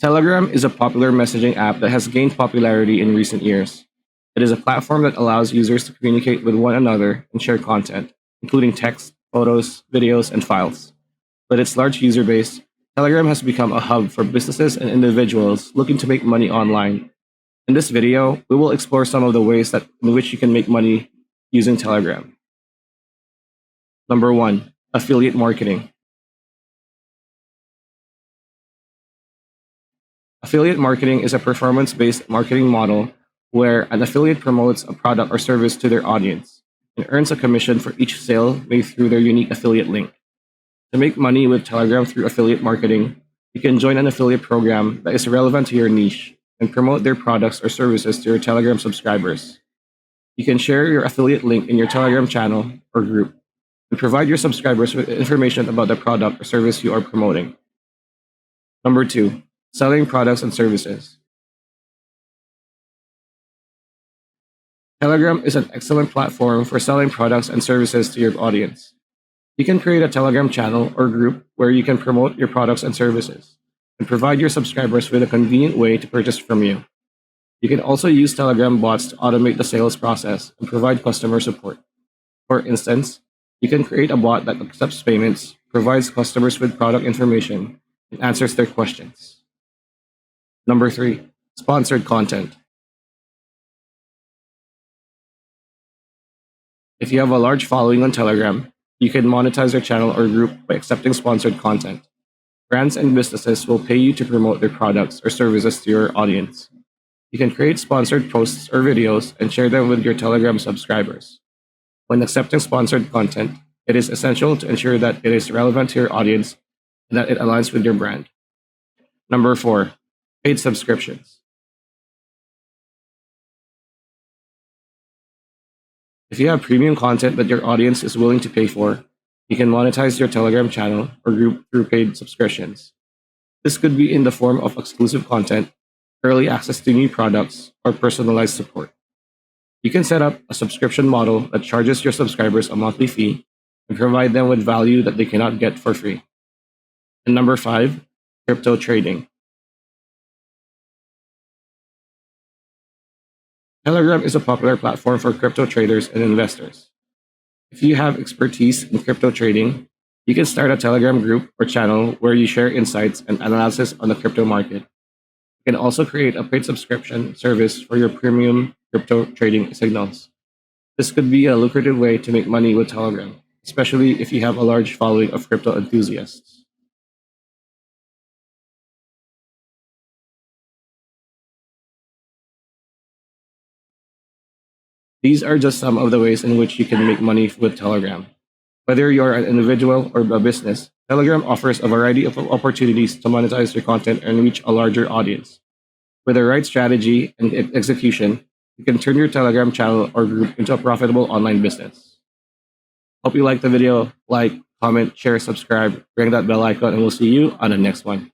Telegram is a popular messaging app that has gained popularity in recent years. It is a platform that allows users to communicate with one another and share content, including text, photos, videos, and files. With its large user base, Telegram has become a hub for businesses and individuals looking to make money online. In this video, we will explore some of the ways in which you can make money using Telegram. Number 1, affiliate marketing. Affiliate marketing is a performance-based marketing model where an affiliate promotes a product or service to their audience and earns a commission for each sale made through their unique affiliate link. To make money with Telegram through affiliate marketing, you can join an affiliate program that is relevant to your niche and promote their products or services to your Telegram subscribers. You can share your affiliate link in your Telegram channel or group and provide your subscribers with information about the product or service you are promoting. Number 2, selling products and services. Telegram is an excellent platform for selling products and services to your audience. You can create a Telegram channel or group where you can promote your products and services and provide your subscribers with a convenient way to purchase from you. You can also use Telegram bots to automate the sales process and provide customer support. For instance, you can create a bot that accepts payments, provides customers with product information, and answers their questions. Number 3, sponsored content. If you have a large following on Telegram, you can monetize your channel or group by accepting sponsored content. Brands and businesses will pay you to promote their products or services to your audience. You can create sponsored posts or videos and share them with your Telegram subscribers. When accepting sponsored content, it is essential to ensure that it is relevant to your audience and that it aligns with your brand. Number 4, paid subscriptions. If you have premium content that your audience is willing to pay for, you can monetize your Telegram channel or group through paid subscriptions. This could be in the form of exclusive content, early access to new products, or personalized support. You can set up a subscription model that charges your subscribers a monthly fee and provide them with value that they cannot get for free. And number 5, crypto trading. Telegram is a popular platform for crypto traders and investors. If you have expertise in crypto trading, you can start a Telegram group or channel where you share insights and analysis on the crypto market. You can also create a paid subscription service for your premium crypto trading signals. This could be a lucrative way to make money with Telegram, especially if you have a large following of crypto enthusiasts. These are just some of the ways in which you can make money with Telegram. Whether you're an individual or a business, Telegram offers a variety of opportunities to monetize your content and reach a larger audience. With the right strategy and execution, you can turn your Telegram channel or group into a profitable online business. Hope you liked the video. Like, comment, share, subscribe, ring that bell icon, and we'll see you on the next one.